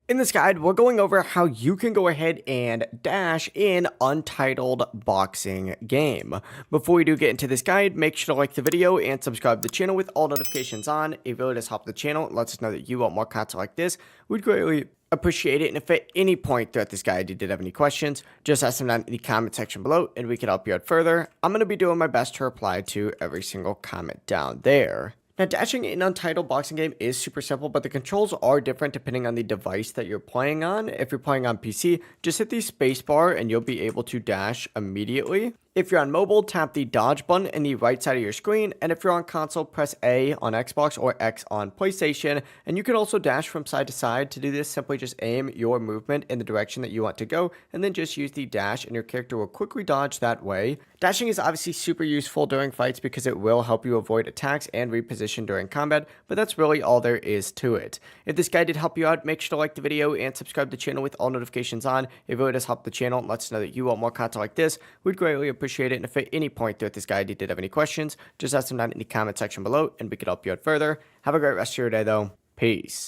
In this guide, we're going over how you can go ahead and dash in Untitled Boxing Game. Before we do get into this guide, make sure to like the video and subscribe to the channel with all notifications on. It really does help the channel. It lets us know that you want more content like this. We'd greatly appreciate it. And if at any point throughout this guide you did have any questions, just ask them down in the comment section below and we can help you out further. I'm going to be doing my best to reply to every single comment down there. Now, dashing in Untitled Boxing Game is super simple, but the controls are different depending on the device that you're playing on. If you're playing on PC, just hit the space bar and you'll be able to dash immediately. If you're on mobile, tap the dodge button in the right side of your screen, and if you're on console, press A on Xbox or X on PlayStation, and you can also dash from side to side. To do this, simply just aim your movement in the direction that you want to go, and then just use the dash, and your character will quickly dodge that way. Dashing is obviously super useful during fights because it will help you avoid attacks and reposition during combat, but that's really all there is to it. If this guide did help you out, make sure to like the video and subscribe to the channel with all notifications on. It really does help the channel and lets us know that you want more content like this. We'd greatly appreciate it. And if at any point throughout this guide you did have any questions, just ask them down in the comment section below and we could help you out further. Have a great rest of your day though. Peace.